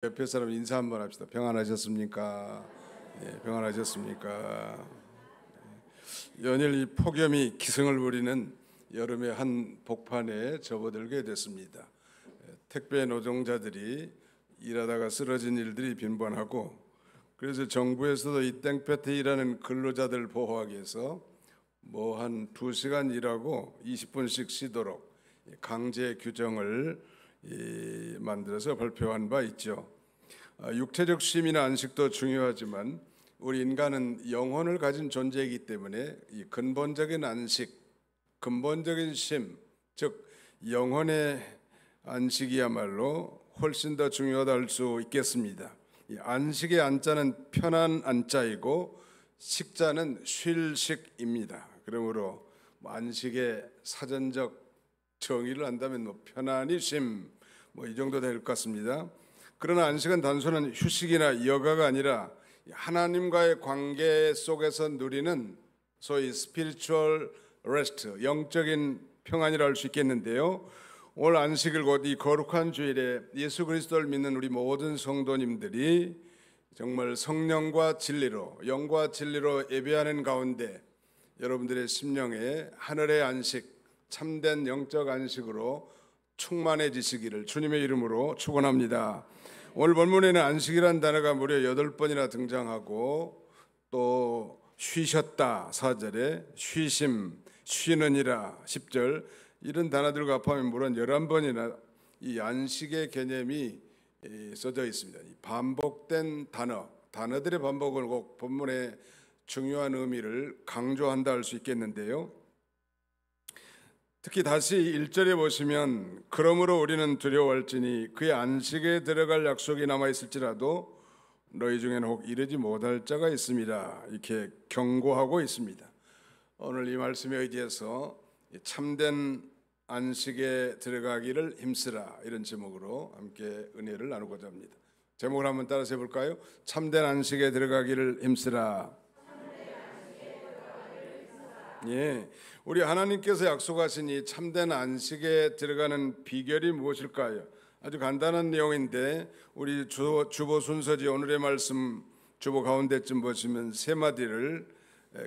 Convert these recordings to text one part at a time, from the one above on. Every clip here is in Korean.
옆에 사람 인사 한번 합시다. 평안하셨습니까? 예, 평안하셨습니까? 연일 이 폭염이 기승을 부리는 여름의 한 복판에 접어들게 됐습니다. 택배 노동자들이 일하다가 쓰러진 일들이 빈번하고, 그래서 정부에서도 이 땡볕에 일하는 근로자들 보호하기 위해서 한 2시간 일하고 20분씩 쉬도록 강제 규정을 만들어서 발표한 바 있죠. 육체적 쉼이나 안식도 중요하지만 우리 인간은 영혼을 가진 존재이기 때문에 이 근본적인 안식, 근본적인 쉼, 즉 영혼의 안식이야말로 훨씬 더 중요하다 할 수 있겠습니다. 이 안식의 안자는 편한 안자이고 식자는 쉴식입니다. 그러므로 안식의 사전적 정의를 한다면 편안히 쉼 이 정도 될 것 같습니다. 그러나 안식은 단순한 휴식이나 여가가 아니라 하나님과의 관계 속에서 누리는 소위 spiritual rest, 영적인 평안이라 할 수 있겠는데요. 오늘 안식일 곧 이 거룩한 주일에 예수 그리스도를 믿는 우리 모든 성도님들이 정말 성령과 진리로, 영과 진리로 예배하는 가운데 여러분들의 심령에 하늘의 안식, 참된 영적 안식으로 충만해지시기를 주님의 이름으로 축원합니다. 오늘 본문에는 안식이라는 단어가 무려 8번이나 등장하고, 또 쉬셨다 4절에, 쉬심, 쉬느니라 10절, 이런 단어들과 합하면 무려 11번이나 이 안식의 개념이 써져 있습니다. 이 반복된 단어들의 반복은 꼭 본문의 중요한 의미를 강조한다 할 수 있겠는데요. 특히 다시 1절에 보시면 그러므로 우리는 두려워할지니 그의 안식에 들어갈 약속이 남아있을지라도 너희 중에는 혹 이르지 못할 자가 있습니다. 이렇게 경고하고 있습니다. 오늘 이 말씀에 의지해서 참된 안식에 들어가기를 힘쓰라, 이런 제목으로 함께 은혜를 나누고자 합니다. 제목을 한번 따라서 해볼까요? 참된 안식에 들어가기를 힘쓰라. 예, 우리 하나님께서 약속하신 이 참된 안식에 들어가는 비결이 무엇일까요? 아주 간단한 내용인데 우리 주보 순서지 오늘의 말씀 주보 가운데쯤 보시면 세 마디를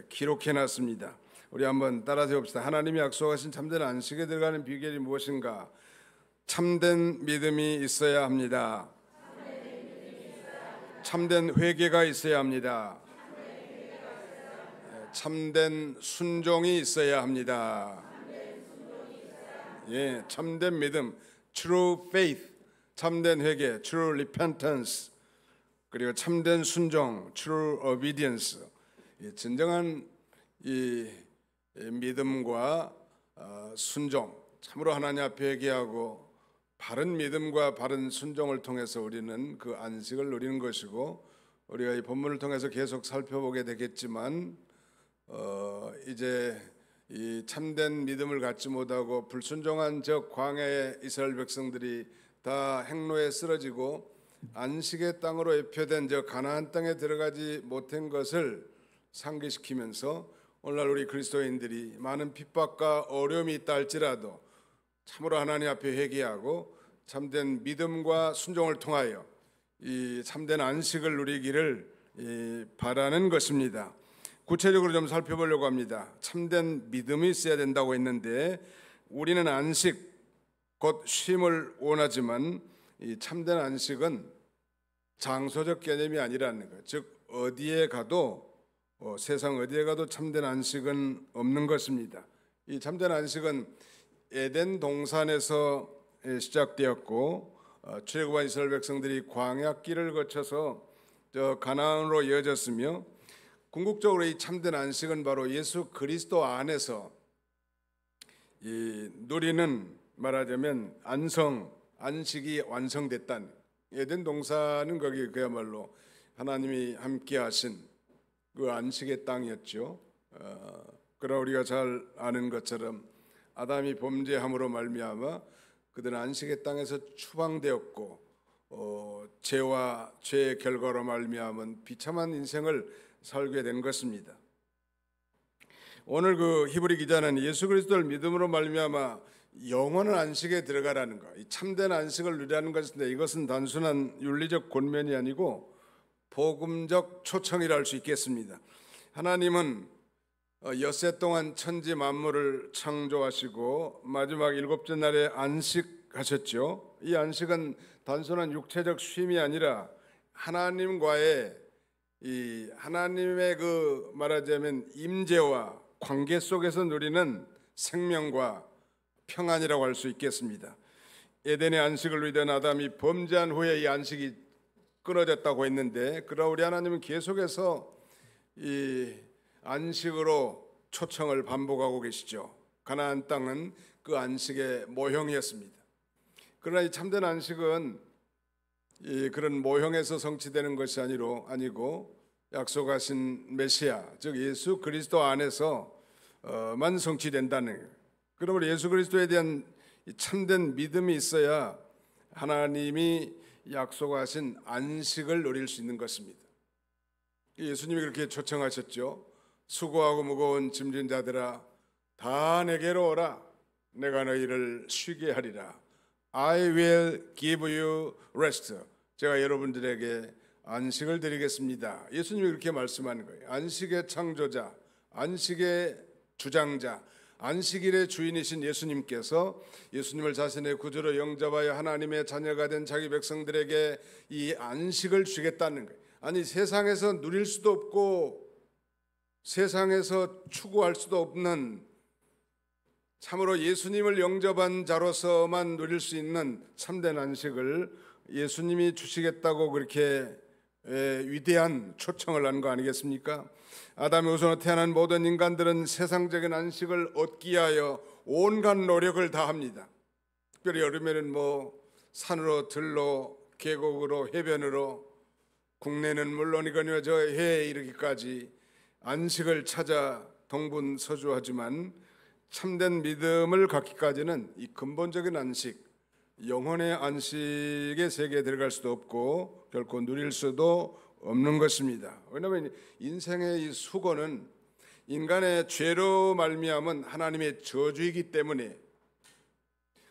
기록해 놨습니다. 우리 한번 따라서 해봅시다. 하나님이 약속하신 참된 안식에 들어가는 비결이 무엇인가? 참된 믿음이 있어야 합니다. 참된 회개가 있어야 합니다. 참된 순종이 있어야 합니다. 예, 참된 믿음, true faith, 참된 회개, true repentance, 그리고 참된 순종, true obedience. 진정한 이 믿음과 순종, 참으로 하나님 앞에 회개하고 바른 믿음과 바른 순종을 통해서 우리는 그 안식을 누리는 것이고, 우리가 이 본문을 통해서 계속 살펴보게 되겠지만 이제 이 참된 믿음을 갖지 못하고 불순종한 저 광야의 이스라엘 백성들이 다 행로에 쓰러지고 안식의 땅으로 예표된 저 가나안 땅에 들어가지 못한 것을 상기시키면서 오늘날 우리 그리스도인들이 많은 핍박과 어려움이 있다 할지라도 참으로 하나님 앞에 회개하고 참된 믿음과 순종을 통하여 이 참된 안식을 누리기를 바라는 것입니다. 구체적으로 좀 살펴보려고 합니다. 참된 믿음이 있어야 된다고 했는데 우리는 안식, 곧 쉼을 원하지만 이 참된 안식은 장소적 개념이 아니라는 것, 즉 어디에 가도 세상 어디에 가도 참된 안식은 없는 것입니다. 이 참된 안식은 에덴 동산에서 시작되었고 출애굽한 이스라엘 백성들이 광야길을 거쳐서 저 가나안으로 이어졌으며, 궁극적으로 이 참된 안식은 바로 예수 그리스도 안에서 이 누리는, 말하자면 안식이 완성됐다는, 에덴 동산은 거기 그야말로 하나님이 함께 하신 그 안식의 땅이었죠. 그러나 우리가 잘 아는 것처럼 아담이 범죄함으로 말미암아 그들은 안식의 땅에서 추방되었고 죄와 죄의 결과로 말미암은 비참한 인생을 살게 된 것입니다. 오늘 그 히브리 기자는 예수 그리스도를 믿음으로 말미암아 영원한 안식에 들어가라는 거, 이 참된 안식을 누리라는 것인데, 이것은 단순한 윤리적 권면이 아니고 복음적 초청이라 할 수 있겠습니다. 하나님은 엿새 동안 천지 만물을 창조하시고 마지막 일곱째 날에 안식하셨죠. 이 안식은 단순한 육체적 쉼이 아니라 하나님과의 하나님의 말하자면 임재와 관계 속에서 누리는 생명과 평안이라고 할 수 있겠습니다. 에덴의 안식을 누리던 아담이 범죄한 후에 이 안식이 끊어졌다고 했는데, 그러나 우리 하나님은 계속해서 이 안식으로 초청을 반복하고 계시죠. 가나안 땅은 그 안식의 모형이었습니다. 그러나 이 참된 안식은 그런 모형에서 성취되는 것이 아니고 약속하신 메시아, 즉 예수 그리스도 안에서만 성취된다는 거예요. 그러므로 예수 그리스도에 대한 참된 믿음이 있어야 하나님이 약속하신 안식을 누릴 수 있는 것입니다. 예수님이 그렇게 초청하셨죠. 수고하고 무거운 짐진 자들아 다 내게로 오라, 내가 너희를 쉬게 하리라. I will give you rest. 제가 여러분들에게 안식을 드리겠습니다. 예수님이 그렇게 말씀하는 거예요. 안식의 창조자, 안식의 주장자, 안식일의 주인이신 예수님께서 예수님을 자신의 구주로 영접하여 하나님의 자녀가 된 자기 백성들에게 이 안식을 주겠다는 거예요. 아니, 세상에서 누릴 수도 없고 세상에서 추구할 수도 없는, 참으로 예수님을 영접한 자로서만 누릴 수 있는 참된 안식을 예수님이 주시겠다고 그렇게 위대한 초청을 한 거 아니겠습니까? 아담의 후손으로 태어난 모든 인간들은 세상적인 안식을 얻기 위하여 온갖 노력을 다합니다. 특별히 여름에는 산으로 들로 계곡으로 해변으로, 국내는 물론이거니와 저 해에 이르기까지 안식을 찾아 동분서주하지만 참된 믿음을 갖기까지는 이 근본적인 안식, 영혼의 안식의 세계에 들어갈 수도 없고 결코 누릴 수도 없는 것입니다. 왜냐하면 인생의 이 수고는 인간의 죄로 말미암은 하나님의 저주이기 때문에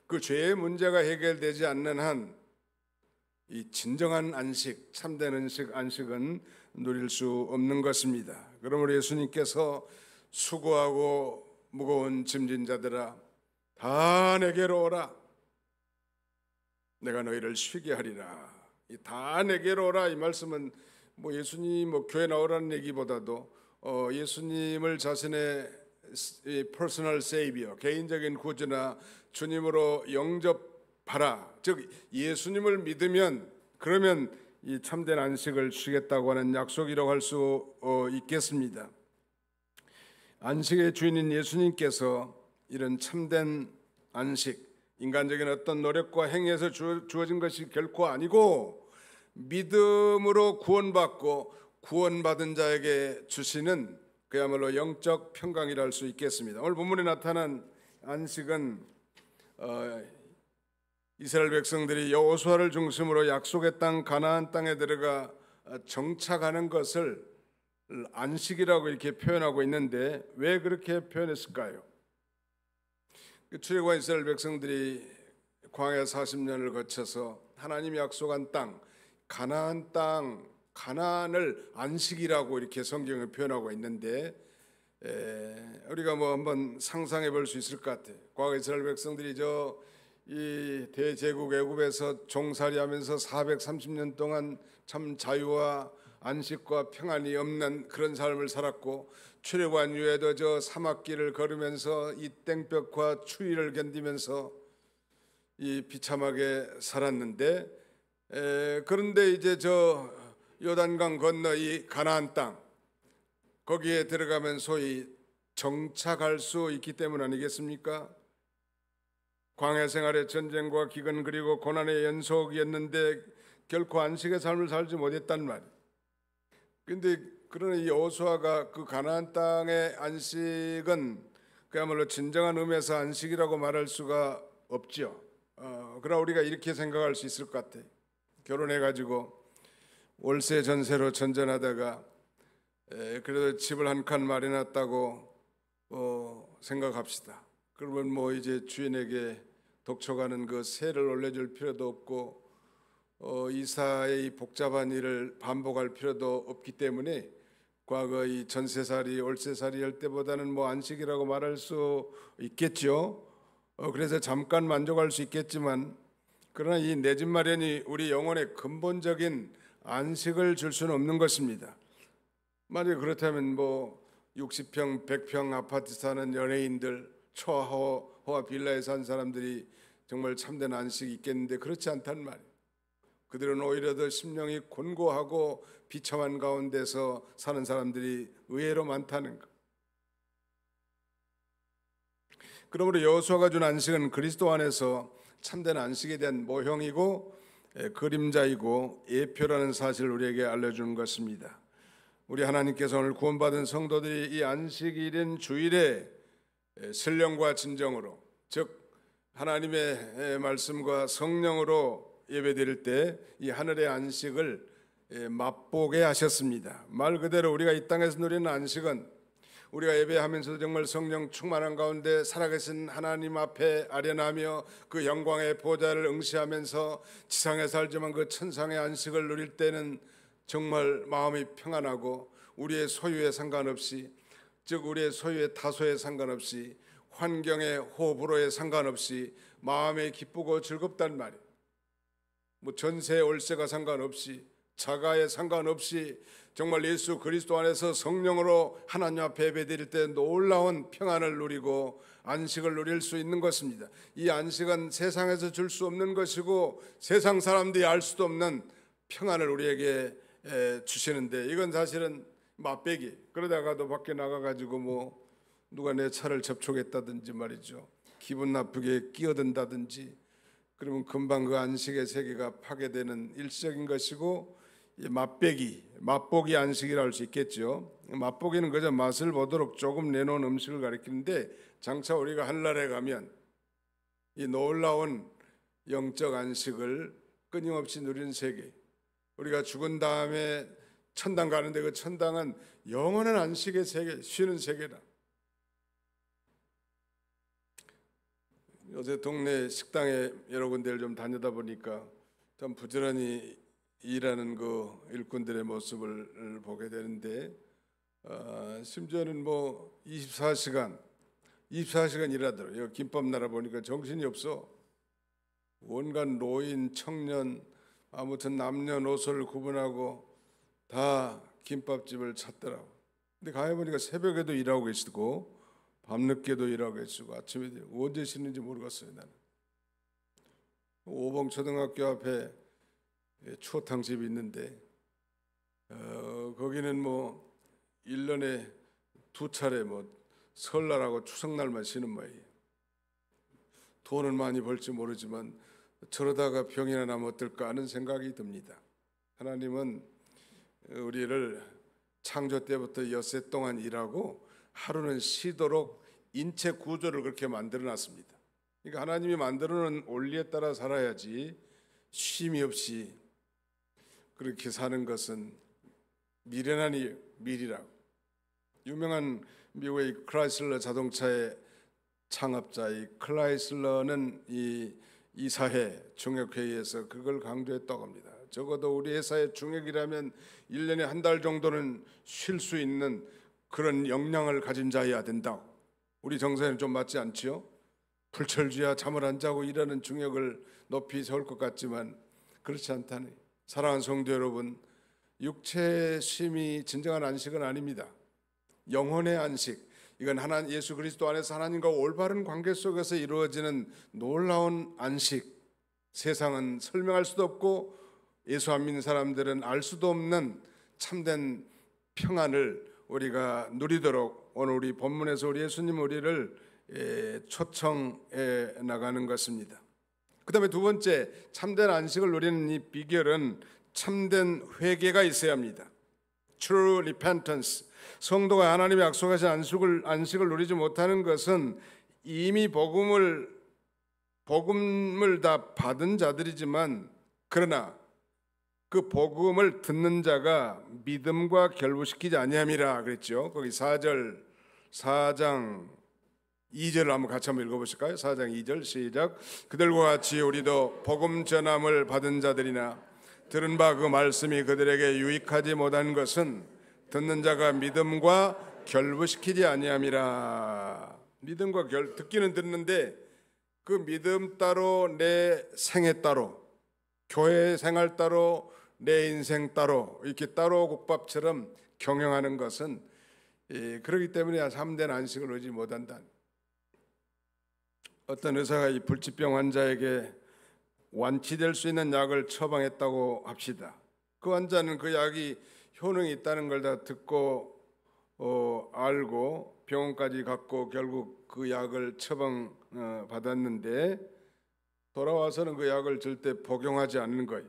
그 죄의 문제가 해결되지 않는 한 이 진정한 안식, 참된 안식은 누릴 수 없는 것입니다. 그러므로 예수님께서 수고하고 무거운 짐진 자들아 다 내게로 오라, 내가 너희를 쉬게 하리라. 이 다 내게로 오라, 이 말씀은 예수님 교회 나오라는 얘기보다도 예수님을 자신의 퍼스널 세이비어, 개인적인 구주나 주님으로 영접하라, 즉 예수님을 믿으면 그러면 이 참된 안식을 주겠다고 하는 약속이라고 할 수 있겠습니다. 안식의 주인인 예수님께서 이런 참된 안식, 인간적인 어떤 노력과 행위에서 주어진 것이 결코 아니고 믿음으로 구원받고 구원받은 자에게 주시는 그야말로 영적 평강이라 할 수 있겠습니다. 오늘 본문에 나타난 안식은 이스라엘 백성들이 여호수아를 중심으로 약속의 땅 가나안 땅에 들어가 정착하는 것을 안식이라고 이렇게 표현하고 있는데, 왜 그렇게 표현했을까요? 출애굽한 이스라엘 백성들이 광야 40년을 거쳐서 하나님이 약속한 땅 가나안 땅, 가나안을 안식이라고 이렇게 성경에 표현하고 있는데, 우리가 한번 상상해 볼 수 있을 것 같아요. 과거 이스라엘 백성들이 이 대제국 애굽에서 종살이하면서 430년 동안 참 자유와 안식과 평안이 없는 그런 삶을 살았고, 출애굽한 이후에도 저 사막길을 걸으면서 이 땡볕과 추위를 견디면서 이 비참하게 살았는데, 그런데 이제 저 요단강 건너 이 가나안 땅, 거기에 들어가면 소위 정착할 수 있기 때문 아니겠습니까? 광야 생활의 전쟁과 기근 그리고 고난의 연속이었는데 결코 안식의 삶을 살지 못했단 말이에요. 그런데 그러나 이 여호수아가 그 가나안 땅의 안식은 그야말로 진정한 의미에서 안식이라고 말할 수가 없죠. 그러나 우리가 이렇게 생각할 수 있을 것 같아요. 결혼해가지고 월세 전세로 전전하다가 그래도 집을 한 칸 마련했다고 생각합시다. 그러면 뭐 이제 주인에게 독촉하는 그 세를 올려줄 필요도 없고 이사의 이 복잡한 일을 반복할 필요도 없기 때문에 과거 이 전세살이 월세살이 할 때보다는 뭐 안식이라고 말할 수 있겠죠. 그래서 잠깐 만족할 수 있겠지만 그러나 이 내 집 마련이 우리 영혼의 근본적인 안식을 줄 수는 없는 것입니다. 만약 그렇다면 뭐 60평, 100평 아파트 사는 연예인들, 초호화 빌라에 산 사람들이 정말 참된 안식이 있겠는데 그렇지 않단 말이에요. 그들은 오히려 더 심령이 곤고하고 비참한 가운데서 사는 사람들이 의외로 많다는 것. 그러므로 여호수아가 준 안식은 그리스도 안에서 참된 안식에 대한 모형이고 그림자이고 예표라는 사실을 우리에게 알려주는 것입니다. 우리 하나님께서 오늘 구원받은 성도들이 이 안식일인 주일에 신령과 진정으로, 즉 하나님의 말씀과 성령으로 예배드릴 때 이 하늘의 안식을 맛보게 하셨습니다. 말 그대로 우리가 이 땅에서 누리는 안식은 우리가 예배하면서 정말 성령 충만한 가운데 살아계신 하나님 앞에 아련하며 그 영광의 보좌를 응시하면서 지상에 살지만 그 천상의 안식을 누릴 때는 정말 마음이 평안하고 우리의 소유에 상관없이, 즉 우리의 소유의 다소에 상관없이, 환경의 호불호에 상관없이 마음에 기쁘고 즐겁단 말이에요. 뭐 전세 월세가 상관없이, 자가에 상관없이 정말 예수 그리스도 안에서 성령으로 하나님 앞에 예배드릴 때 놀라운 평안을 누리고 안식을 누릴 수 있는 것입니다. 이 안식은 세상에서 줄 수 없는 것이고 세상 사람들이 알 수도 없는 평안을 우리에게 주시는데, 이건 사실은 맛배기. 그러다가도 밖에 나가가지고 뭐 누가 내 차를 접촉했다든지 말이죠, 기분 나쁘게 끼어든다든지, 그러면 금방 그 안식의 세계가 파괴되는 일시적인 것이고, 맛보기 안식이라 할 수 있겠죠. 맛보기는 그저 맛을 보도록 조금 내놓은 음식을 가리키는데, 장차 우리가 하늘나라에 가면 이 놀라운 영적 안식을 끊임없이 누리는 세계, 우리가 죽은 다음에 천당 가는데 그 천당은 영원한 안식의 세계, 쉬는 세계다. 요새 동네 식당에 여러 군데를 좀 다니다 보니까 참 부지런히 일하는 그 일꾼들의 모습을 보게 되는데, 심지어는 뭐 24시간 일하더라고요. 김밥 나라 보니까 정신이 없어. 온갖 노인, 청년, 아무튼 남녀노소를 구분하고 다 김밥집을 찾더라고. 근데 가해보니까 새벽에도 일하고 계시고 밤늦게도 일하고 계시고 아침에도 언제 쉬는지 모르겠어요. 나는 오봉초등학교 앞에 추어탕집이 있는데 거기는 뭐 1년에 2차례 뭐 설날하고 추석날만 쉬는 모양이에요. 돈은 많이 벌지 모르지만 저러다가 병이나 나면 어떨까 하는 생각이 듭니다. 하나님은 우리를 창조 때부터 엿새 동안 일하고 하루는 쉬도록 인체 구조를 그렇게 만들어 놨습니다. 그러니까 하나님이 만들어 놓은 원리에 따라 살아야지 쉼이 없이 그렇게 사는 것은 미련한 일이라고. 유명한 미국의 크라이슬러 자동차의 창업자 이 클라이슬러는 이 이사회 중역회의에서 그걸 강조했다고 합니다. 적어도 우리 회사의 중역이라면 1년에 한 달 정도는 쉴 수 있는 그런 역량을 가진 자여야 된다고. 우리 정서에는 좀 맞지 않지요? 불철주야 잠을 안 자고 일하는 중역을 높이 세울 것 같지만 그렇지 않다니. 사랑하는 성도 여러분, 육체의 쉼이 진정한 안식은 아닙니다. 영혼의 안식, 이건 예수 그리스도 안에서 하나님과 올바른 관계 속에서 이루어지는 놀라운 안식. 세상은 설명할 수도 없고 예수 안 믿는 사람들은 알 수도 없는 참된 평안을 우리가 누리도록 오늘 우리 본문에서 우리 예수님 우리를 초청해 나가는 것입니다. 그 다음에 두 번째, 참된 안식을 누리는 이 비결은 참된 회개가 있어야 합니다. True repentance. 성도가 하나님이 약속하신 안식을 누리지 못하는 것은 이미 복음을 다 받은 자들이지만, 그러나 그 복음을 듣는 자가 믿음과 결부시키지 아니함이라 그랬죠. 거기 4장 2절을 한번 같이 한번 읽어보실까요? 4장 2절 시작. 그들과 같이 우리도 복음 전함을 받은 자들이나 들은 바 그 말씀이 그들에게 유익하지 못한 것은 듣는 자가 믿음과 결부시키지 아니함이라. 믿음과 듣기는 듣는데 그 믿음 따로 내 생애 따로 교회 생활 따로 내 인생 따로 이렇게 따로 국밥처럼 경영하는 것은 그렇기 때문에 참된 안식을 얻지 못한다. 어떤 의사가 이 불치병 환자에게 완치될 수 있는 약을 처방했다고 합시다. 그 환자는 그 약이 효능이 있다는 걸 다 듣고 알고 병원까지 갔고 결국 그 약을 처방 받았는데 돌아와서는 그 약을 절대 복용하지 않는 거예요.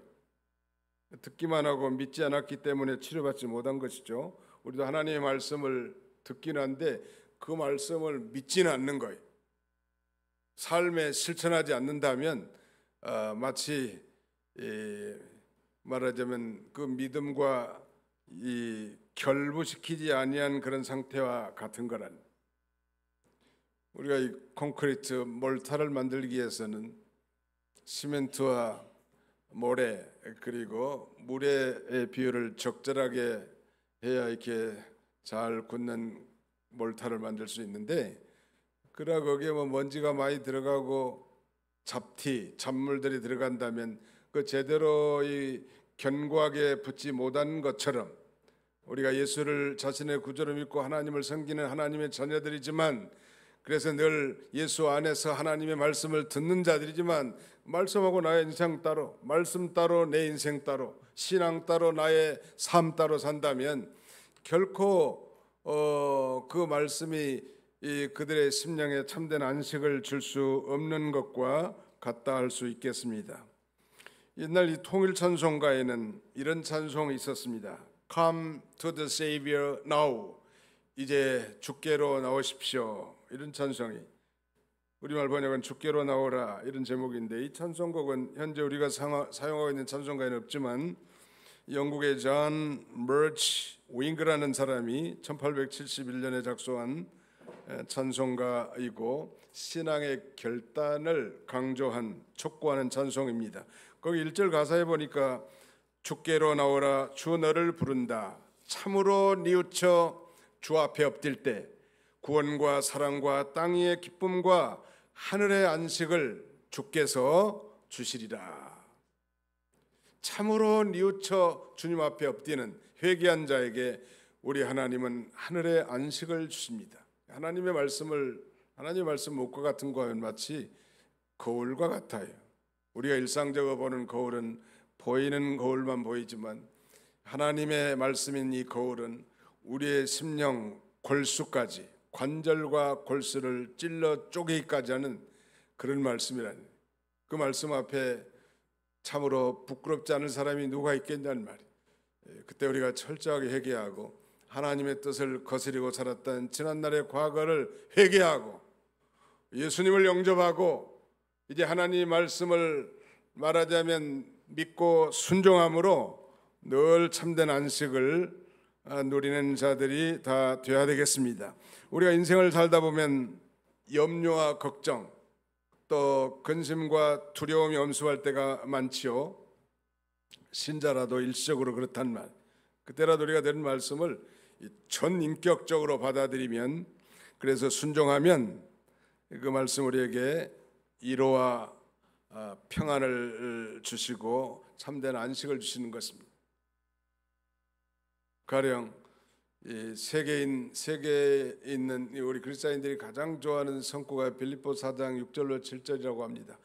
듣기만 하고 믿지 않았기 때문에 치료받지 못한 것이죠. 우리도 하나님의 말씀을 듣긴 한데 그 말씀을 믿지는 않는 거예요. 삶에 실천하지 않는다면 마치 말하자면 그 믿음과 이 결부시키지 아니한 그런 상태와 같은 거란. 우리가 이 콘크리트 몰타를 만들기 위해서는 시멘트와 모래 그리고 물의 비율을 적절하게 해야 이렇게 잘 굳는 몰타를 만들 수 있는데, 그러나 거기에 뭐 먼지가 많이 들어가고 잡물들이 들어간다면 그 제대로 이 견고하게 붙지 못한 것처럼 우리가 예수를 자신의 구주로 믿고 하나님을 섬기는 하나님의 자녀들이지만, 그래서 늘 예수 안에서 하나님의 말씀을 듣는 자들이지만 말씀하고 나의 인생 따로, 말씀 따로 내 인생 따로, 신앙 따로 나의 삶 따로 산다면 결코 그 말씀이 그들의 심령에 참된 안식을 줄 수 없는 것과 같다 할 수 있겠습니다. 옛날 이 통일 찬송가에는 이런 찬송이 있었습니다. Come to the Savior now. 이제 주께로 나오십시오. 이런 찬송이, 우리말 번역은 주께로 나오라 이런 제목인데, 이 찬송곡은 현재 우리가 사용하고 있는 찬송가에는 없지만 영국의 존 머치 윙그라는 사람이 1871년에 작성한 찬송가이고 신앙의 결단을 강조한 촉구하는 찬송입니다. 거기 1절 가사에 보니까 주께로 나오라 주 너를 부른다. 참으로 뉘우쳐 주 앞에 엎딜 때 구원과 사랑과 땅 위의 기쁨과 하늘의 안식을 주께서 주시리라. 참으로 뉘우쳐 주님 앞에 엎디는 회개한 자에게 우리 하나님은 하늘의 안식을 주십니다. 하나님의 말씀 옷과 같은 거는 마치 거울과 같아요. 우리가 일상적으로 보는 거울은 보이는 거울만 보이지만 하나님의 말씀인 이 거울은 우리의 심령 골수까지, 관절과 골수를 찔러 쪼개기까지 하는 그런 말씀이라니, 그 말씀 앞에 참으로 부끄럽지 않은 사람이 누가 있겠냐는 말이에요. 그때 우리가 철저하게 회개하고 하나님의 뜻을 거스리고 살았던 지난날의 과거를 회개하고 예수님을 영접하고 이제 하나님의 말씀을 말하자면 믿고 순종함으로 늘 참된 안식을 누리는 자들이 다 되어야 되겠습니다. 우리가 인생을 살다 보면 염려와 걱정 또 근심과 두려움이 엄습할 때가 많지요. 신자라도 일시적으로 그렇단 말. 그때라도 우리가 들은 말씀을 전인격적으로 받아들이면, 그래서 순종하면 그 말씀 우리에게 위로와 평안을 주시고 참된 안식을 주시는 것입니다. 가령 세계에 있는 우리 그리스도인들이 가장 좋아하는 성구가 빌립보서 4장 6절로 7절이라고 합니다.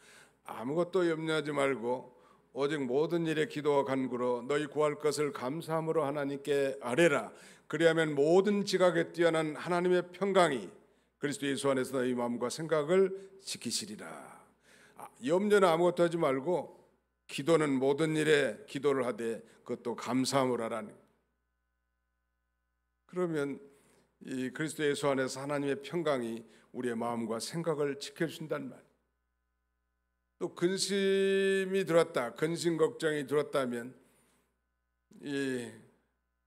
아무것도 염려하지 말고 오직 모든 일에 기도와 간구로 너희 구할 것을 감사함으로 하나님께 아뢰라. 그리하면 모든 지각에 뛰어난 하나님의 평강이 그리스도 예수 안에서 너희 마음과 생각을 지키시리라. 염려는 아무것도 하지 말고 기도는 모든 일에 기도를 하되 그것도 감사함으로 하라는. 그러면 이 그리스도 예수 안에서 하나님의 평강이 우리의 마음과 생각을 지켜주신단 말이에요. 또 근심이 들었다, 근심 걱정이 들었다면 이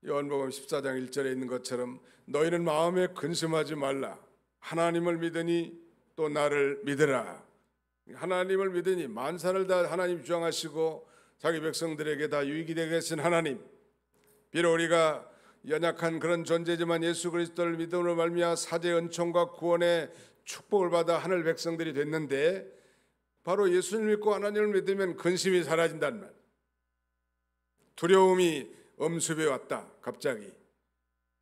요한복음 14장 1절에 있는 것처럼 너희는 마음에 근심하지 말라. 하나님을 믿으니 또 나를 믿으라. 하나님을 믿으니 만사를 다 하나님 주장하시고 자기 백성들에게 다 유익이 되게 하신 하나님, 비록 우리가 연약한 그런 존재지만 예수 그리스도를 믿음으로 말미암아 사죄의 은총과 구원의 축복을 받아 하늘 백성들이 됐는데, 바로 예수를 믿고 하나님을 믿으면 근심이 사라진단 말. 두려움이 엄습해 왔다. 갑자기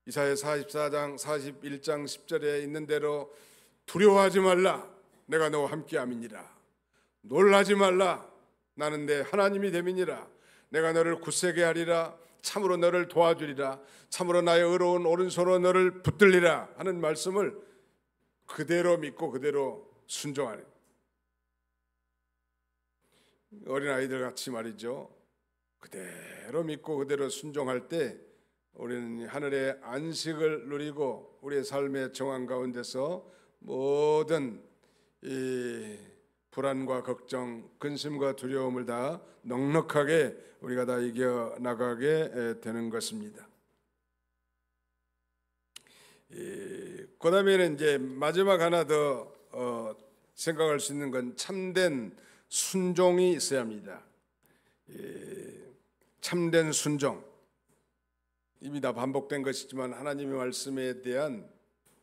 이사야 44장 41장 10절에 있는 대로 두려워하지 말라, 내가 너와 함께함이니라. 놀라지 말라, 나는 내 하나님이 됨이니라. 내가 너를 굳세게 하리라. 참으로 너를 도와주리라. 참으로 나의 의로운 오른손으로 너를 붙들리라 하는 말씀을 그대로 믿고 그대로 순종하는, 어린아이들 같이 말이죠. 그대로 믿고 그대로 순종할 때 우리는 하늘의 안식을 누리고 우리의 삶의 정황 가운데서 모든 이 불안과 걱정, 근심과 두려움을 다 넉넉하게 우리가 다 이겨나가게 되는 것입니다. 그 다음에는 이제 마지막 하나 더 생각할 수 있는 건 참된 순종이 있어야 합니다. 참된 순종, 이미 다 반복된 것이지만 하나님의 말씀에 대한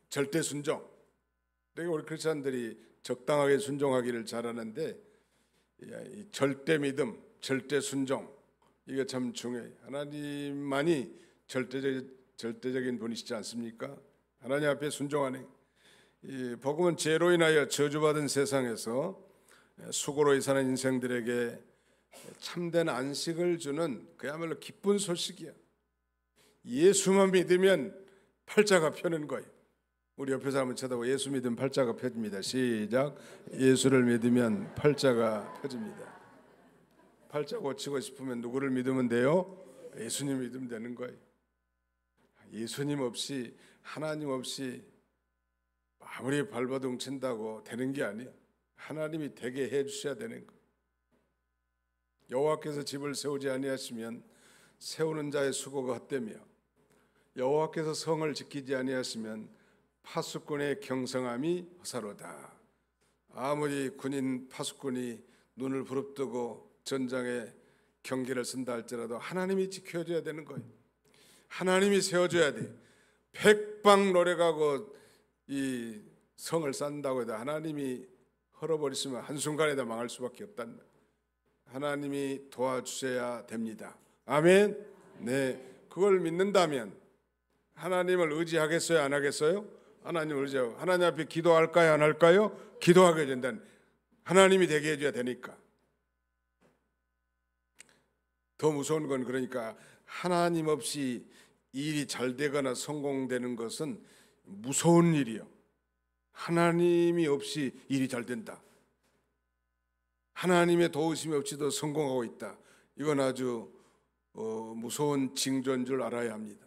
절대 순종. 그러니까 우리 크리스천들이 적당하게 순종하기를 잘하는데, 이 절대 믿음, 절대 순종, 이게 참 중요해요. 하나님만이 절대적인 분이시지 않습니까? 하나님 앞에 순종하는, 이 복음은 죄로 인하여 저주받은 세상에서 수고로 사는 인생들에게 참된 안식을 주는 그야말로 기쁜 소식이야. 예수만 믿으면 팔자가 펴는 거예요. 우리 옆에 사람을 쳐다보고 예수 믿으면 팔자가 펴집니다. 시작. 예수를 믿으면 팔자가 펴집니다. 팔자 고치고 싶으면 누구를 믿으면 돼요? 예수님 믿으면 되는 거예요. 예수님 없이, 하나님 없이 아무리 발버둥 친다고 되는 게 아니에요. 하나님이 되게 해 주셔야 되는 거예요. 여호와께서 집을 세우지 아니하시면 세우는 자의 수고가 헛되며, 여호와께서 성을 지키지 아니하시면 파수꾼의 경성함이 허사로다. 아무리 군인 파수꾼이 눈을 부릅뜨고 전장에 경계를 쓴다 할지라도 하나님이 지켜줘야 되는 거예요. 하나님이 세워줘야 돼. 백방 노력하고 이 성을 쌓는다고 해도 하나님이 헐어버리시면 한순간에 다 망할 수밖에 없단 말이에요. 하나님이 도와주셔야 됩니다. 아멘. 네, 그걸 믿는다면 하나님을 의지하겠어요, 안 하겠어요? 하나님을 의지하고, 하나님 앞에 기도할까요, 안 할까요? 기도하게 된다는, 하나님이 되게 해줘야 되니까. 더 무서운 건, 그러니까 하나님 없이 일이 잘 되거나 성공되는 것은 무서운 일이요. 하나님이 없이 일이 잘 된다, 하나님의 도우심이 없이도 성공하고 있다, 이건 아주 무서운 징조인 줄 알아야 합니다.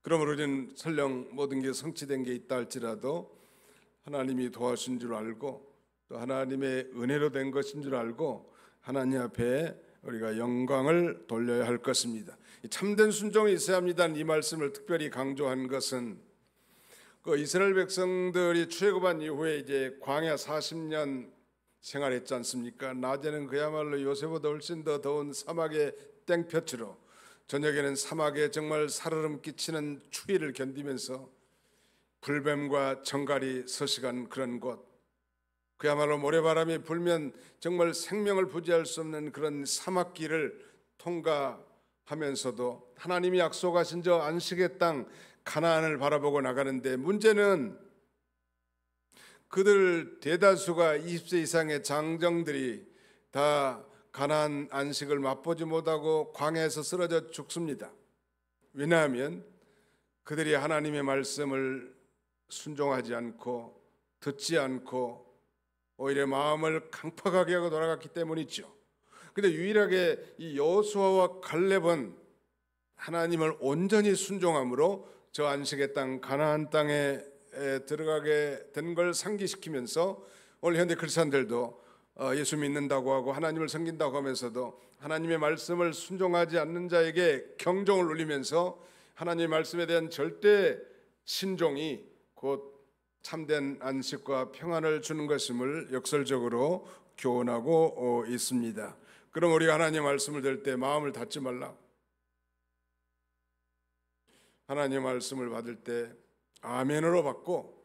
그러므로 우리는 설령 모든 게 성취된 게 있다 할지라도 하나님이 도와주신 줄 알고 또 하나님의 은혜로 된 것인 줄 알고 하나님 앞에 우리가 영광을 돌려야 할 것입니다. 참된 순종이 있어야 합니다. 이 말씀을 특별히 강조한 것은, 그 이스라엘 백성들이 출애굽한 이후에 이제 광야 40년 생활했지 않습니까? 낮에는 그야말로 요새보다 훨씬 더 더운 사막의 땡볕으로, 저녁에는 사막에 정말 살얼음 끼치는 추위를 견디면서 불뱀과 정갈이 서식한 그런 곳, 그야말로 모래바람이 불면 정말 생명을 부지할 수 없는 그런 사막길을 통과하면서도 하나님이 약속하신 저 안식의 땅 가나안을 바라보고 나가는데, 문제는 그들 대다수가 20세 이상의 장정들이 다 가나안 안식을 맛보지 못하고 광야에서 쓰러져 죽습니다. 왜냐하면 그들이 하나님의 말씀을 순종하지 않고 듣지 않고 오히려 마음을 강팍하게 하고 돌아갔기 때문이죠. 그런데 유일하게 이 여호수아와 갈렙은 하나님을 온전히 순종함으로 저 안식의 땅 가나안 땅에 들어가게 된 걸 상기시키면서, 오늘 현대 크리스천들도 예수 믿는다고 하고 하나님을 섬긴다고 하면서도 하나님의 말씀을 순종하지 않는 자에게 경종을 울리면서 하나님의 말씀에 대한 절대 신종이 곧 참된 안식과 평안을 주는 것임을 역설적으로 교훈하고 있습니다. 그럼 우리가 하나님 말씀을 들을 때 마음을 닫지 말라. 하나님 말씀을 받을 때 아멘으로 받고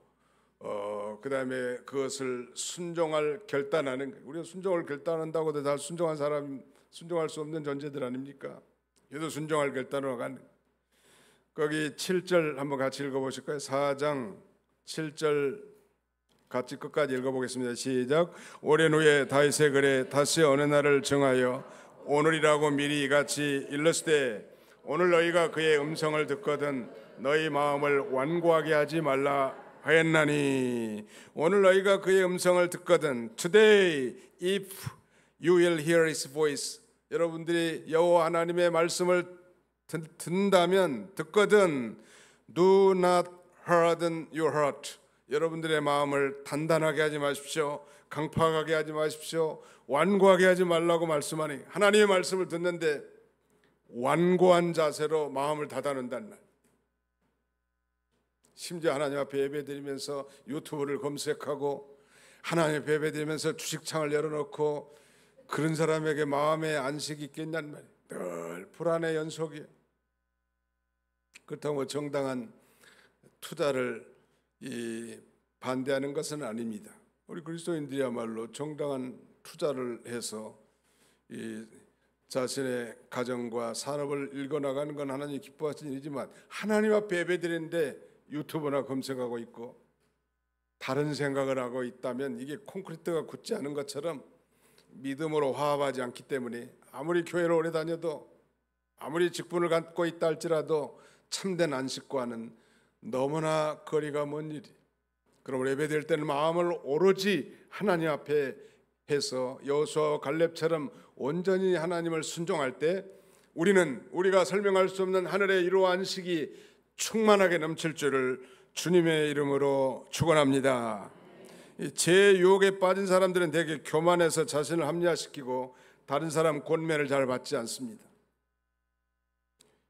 그 다음에 그것을 순종할 결단하는 거예요. 우리가 순종을 결단한다고 해도 다 순종한 사람, 순종할 수 없는 존재들 아닙니까? 얘도 순종할 결단으로 가는 거예요. 거기 7절 한번 같이 읽어보실까요? 4장 7절 같이 끝까지 읽어보겠습니다. 시작. 오랜 후에 다윗의 글에 다시 어느 날을 정하여 오늘이라고 미리 이같이 일렀을 때 오늘 너희가 그의 음성을 듣거든 너희 마음을 완고하게 하지 말라 하였나니. 오늘 너희가 그의 음성을 듣거든, Today if you will hear his voice, 여러분들이 여호와 하나님의 말씀을 듣는다면, 듣거든, do not harden your heart, 여러분들의 마음을 단단하게 하지 마십시오. 강팍하게 하지 마십시오. 완고하게 하지 말라고 말씀하니, 하나님의 말씀을 듣는데 완고한 자세로 마음을 닫아놓는다는 말. 심지어 하나님 앞에 예배드리면서 유튜브를 검색하고 하나님 앞에 예배드리면서 주식창을 열어놓고 그런 사람에게 마음의 안식이 있겠냐는 말이에요. 늘 불안의 연속이에요. 그렇다고 정당한 투자를 반대하는 것은 아닙니다. 우리 그리스도인들이야말로 정당한 투자를 해서 자신의 가정과 산업을 읽어나가는 건 하나님이 기뻐하시는 일이지만, 하나님 앞에 예배드리는데 유튜브나 검색하고 있고 다른 생각을 하고 있다면 이게 콘크리트가 굳지 않은 것처럼 믿음으로 화합하지 않기 때문에 아무리 교회를 오래 다녀도 아무리 직분을 갖고 있다 할지라도 참된 안식과는 너무나 거리가 먼 일이. 그럼 예배드릴 때는 마음을 오로지 하나님 앞에 해서 여호수아와 갈렙처럼 온전히 하나님을 순종할 때 우리가 설명할 수 없는 하늘의 이로와 안식이 충만하게 넘칠 줄을 주님의 이름으로 축원합니다. 제 유혹에 빠진 사람들은 되게 교만해서 자신을 합리화시키고 다른 사람 권면을 잘 받지 않습니다.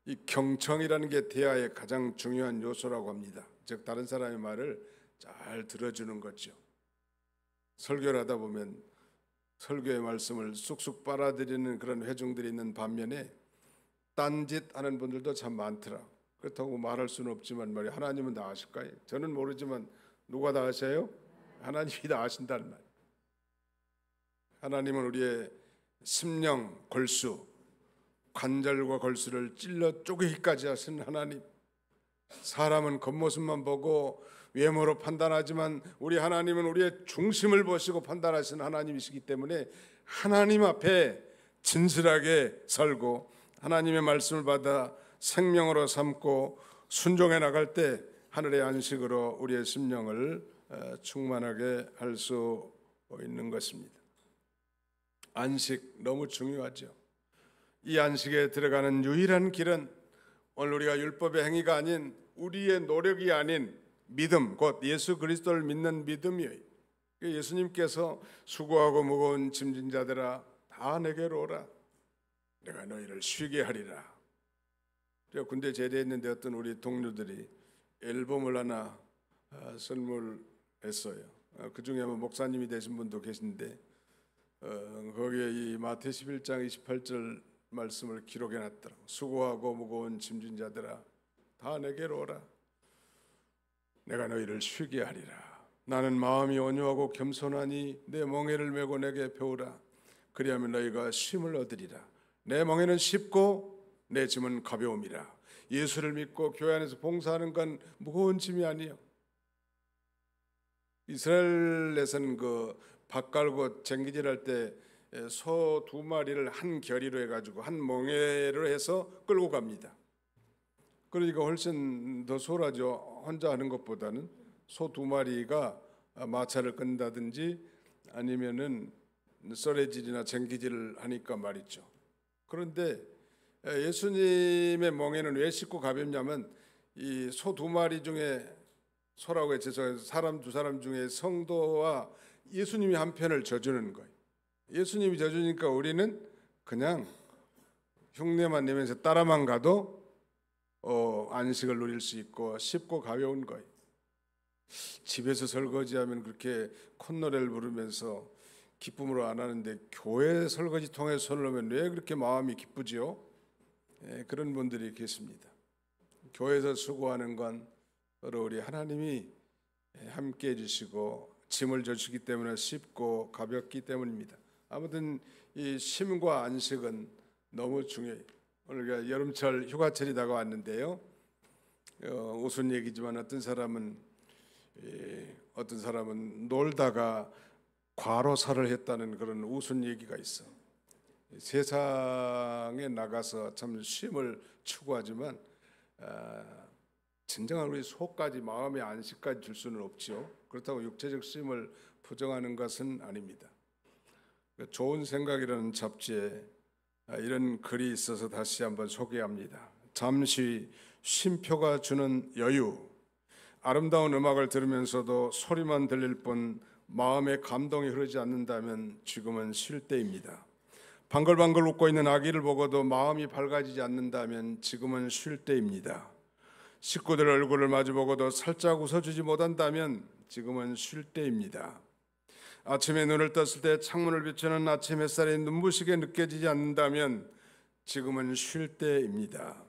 이 경청이라는 게 대화의 가장 중요한 요소라고 합니다. 즉 다른 사람의 말을 잘 들어주는 거죠. 설교를 하다 보면 설교의 말씀을 쑥쑥 빨아들이는 그런 회중들이 있는 반면에 딴짓하는 분들도 참 많더라. 그렇다고 말할 수는 없지만 말이야, 하나님은 다 아실까요? 저는 모르지만 누가 다 아세요? 하나님이 다 아신다는 말. 하나님은 우리의 심령 골수, 관절과 골수를 찔러 쪼개기까지 하시는 하나님. 사람은 겉모습만 보고 외모로 판단하지만 우리 하나님은 우리의 중심을 보시고 판단하시는 하나님이시기 때문에 하나님 앞에 진실하게 살고 하나님의 말씀을 받아 생명으로 삼고 순종해 나갈 때 하늘의 안식으로 우리의 심령을 충만하게 할 수 있는 것입니다. 안식 너무 중요하죠. 이 안식에 들어가는 유일한 길은 오늘 우리가 율법의 행위가 아닌 우리의 노력이 아닌 믿음, 곧 예수 그리스도를 믿는 믿음이에요. 예수님께서 수고하고 무거운 짐진 자들아 다 내게로 오라, 내가 너희를 쉬게 하리라. 제가 군대 제대했는데 어떤 우리 동료들이 앨범을 하나 선물했어요. 그 중에 목사님이 되신 분도 계신데 거기에 이 마태 11장 28절 말씀을 기록해 놨더라고. 수고하고 무거운 짐진 자들아 다 내게로 오라, 내가 너희를 쉬게 하리라. 나는 마음이 온유하고 겸손하니 내 멍에를 메고 내게 배우라. 그리하면 너희가 쉼을 얻으리라. 내 멍에는 쉽고 내 짐은 가벼움이라. 예수를 믿고 교회 안에서 봉사하는 건 무거운 짐이 아니에요. 이스라엘에서는 밭 갈고 쟁기질할 때 소 2마리를 한 결의로 해가지고 한 멍에로 해서 끌고 갑니다. 그러니까 훨씬 더 수월하죠. 혼자 하는 것보다는 소 2마리가 마차를 끈다든지 아니면은 썰매질이나 쟁기질을 하니까 말이죠. 그런데 예수님의 멍에는 왜 쉽고 가볍냐면 이 소 2마리 중에, 소라고 해서 사람 2사람 중에 성도와 예수님이 한 편을 져주는 거예요. 예수님이 져주니까 우리는 그냥 흉내만 내면서 따라만 가도 안식을 누릴 수 있고 쉽고 가벼운 거예요. 집에서 설거지하면 그렇게 콧노래를 부르면서 기쁨으로 안 하는데 교회 설거지통에 손을 넣으면 왜 그렇게 마음이 기쁘지요? 그런 분들이 계십니다. 교회에서 수고하는 건 바로 우리 하나님이 함께 해주시고 짐을 져주시기 때문에 쉽고 가볍기 때문입니다. 아무튼 이 쉼과 안식은 너무 중요해요. 오늘 여름철 휴가철이 다가왔는데요. 웃은 얘기지만 어떤 사람은 놀다가 과로사를 했다는 그런 웃은 얘기가 있어. 세상에 나가서 참 쉼을 추구하지만 진정한 우리 속까지 마음의 안식까지 줄 수는 없죠. 그렇다고 육체적 쉼을 부정하는 것은 아닙니다. 좋은 생각이라는 잡지에 이런 글이 있어서 다시 한번 소개합니다. 잠시 쉼표가 주는 여유. 아름다운 음악을 들으면서도 소리만 들릴 뿐 마음의 감동이 흐르지 않는다면 지금은 쉴 때입니다. 방글방글 웃고 있는 아기를 보고도 마음이 밝아지지 않는다면 지금은 쉴 때입니다. 식구들 얼굴을 마주보고도 살짝 웃어주지 못한다면 지금은 쉴 때입니다. 아침에 눈을 떴을 때 창문을 비추는 아침 햇살이 눈부시게 느껴지지 않는다면 지금은 쉴 때입니다.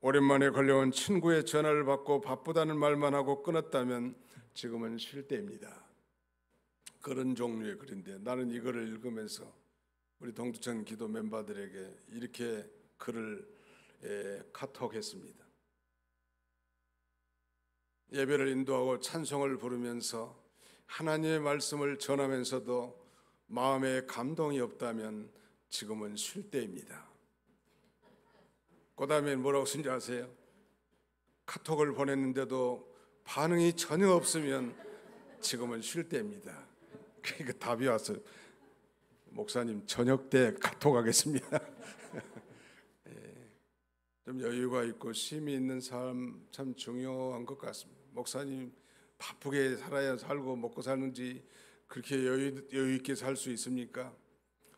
오랜만에 걸려온 친구의 전화를 받고 바쁘다는 말만 하고 끊었다면 지금은 쉴 때입니다. 그런 종류의 글인데 나는 이거를 읽으면서 우리 동두천 기도 멤버들에게 이렇게 글을 카톡했습니다. 예배를 인도하고 찬송을 부르면서 하나님의 말씀을 전하면서도 마음에 감동이 없다면 지금은 쉴 때입니다. 그 다음에 뭐라고 쓴지 아세요? 카톡을 보냈는데도 반응이 전혀 없으면 지금은 쉴 때입니다. 그러니까 답이 왔어요. 목사님 저녁 때 카톡하겠습니다. 좀 여유가 있고 쉼이 있는 삶 참 중요한 것 같습니다. 목사님 바쁘게 살아야 살고 먹고 사는지 그렇게 여유 있게 살 수 있습니까?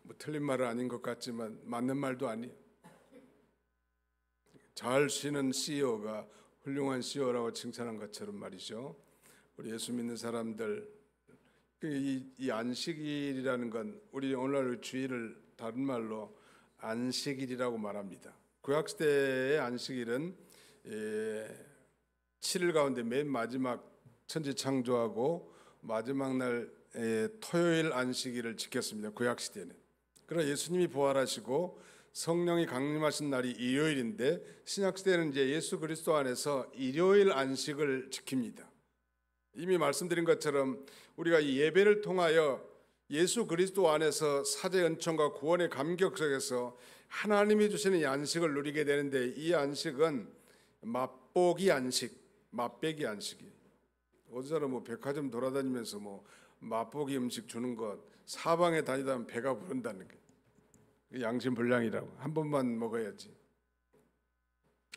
뭐 틀린 말은 아닌 것 같지만 맞는 말도 아니에요. 잘 쉬는 CEO가 훌륭한 CEO라고 칭찬한 것처럼 말이죠. 우리 예수 믿는 사람들 이 안식일이라는 건 우리 오늘날 주일을 다른 말로 안식일이라고 말합니다. 구약시대의 안식일은 7일 가운데 맨 마지막 천지창조하고 마지막 날 토요일 안식일을 지켰습니다. 구약시대는. 그러나 예수님이 부활하시고 성령이 강림하신 날이 일요일인데 신약시대는 이제 예수 그리스도 안에서 일요일 안식을 지킵니다. 이미 말씀드린 것처럼 우리가 이 예배를 통하여 예수 그리스도 안에서 사죄 은총과 구원의 감격 속에서 하나님이 주시는 이 안식을 누리게 되는데 이 안식은 맛보기 안식, 맛배기 안식이에요. 어제처럼 뭐 백화점 돌아다니면서 뭐 맛보기 음식 주는 것 사방에 다니다 보면 배가 부른다는 게 양심불량이라고. 한 번만 먹어야지.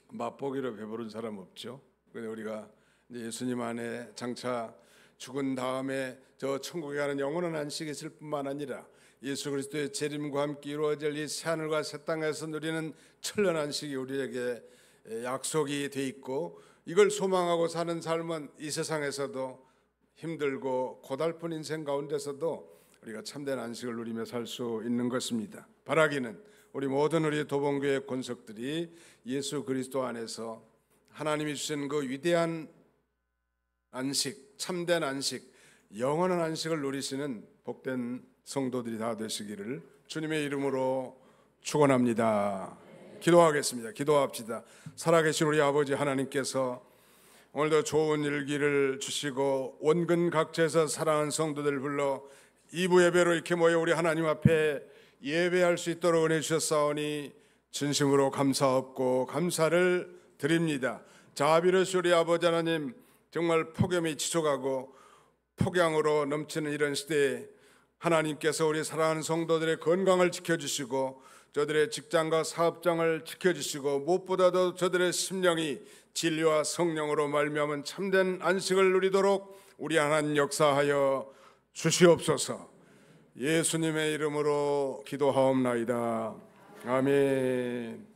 맛보기로 배부른 사람 없죠. 근데 우리가 예수님 안에 장차 죽은 다음에 저 천국에 가는 영원한 안식이 있을 뿐만 아니라 예수 그리스도의 재림과 함께 이루어질 이 새하늘과 새 땅에서 누리는 천년 안식이 우리에게 약속이 돼 있고 이걸 소망하고 사는 삶은 이 세상에서도 힘들고 고달픈 인생 가운데서도 우리가 참된 안식을 누리며 살 수 있는 것입니다. 바라기는 우리 모든 우리 도봉교회 권속들이 예수 그리스도 안에서 하나님이 주신 그 위대한 안식, 참된 안식, 영원한 안식을 누리시는 복된 성도들이 다 되시기를 주님의 이름으로 축원합니다. 기도하겠습니다. 기도합시다. 살아계신 우리 아버지 하나님께서 오늘도 좋은 일기를 주시고 원근 각지에서 사랑하는 성도들을 불러 2부 예배로 이렇게 모여 우리 하나님 앞에 예배할 수 있도록 은혜 주셨사오니 진심으로 감사하고 감사를 드립니다. 자비로우신 우리 아버지 하나님, 정말 폭염이 지속하고 폭양으로 넘치는 이런 시대에 하나님께서 우리 사랑하는 성도들의 건강을 지켜주시고 저들의 직장과 사업장을 지켜주시고 무엇보다도 저들의 심령이 진리와 성령으로 말미암은 참된 안식을 누리도록 우리 하나님 역사하여 주시옵소서. 예수님의 이름으로 기도하옵나이다. 아멘.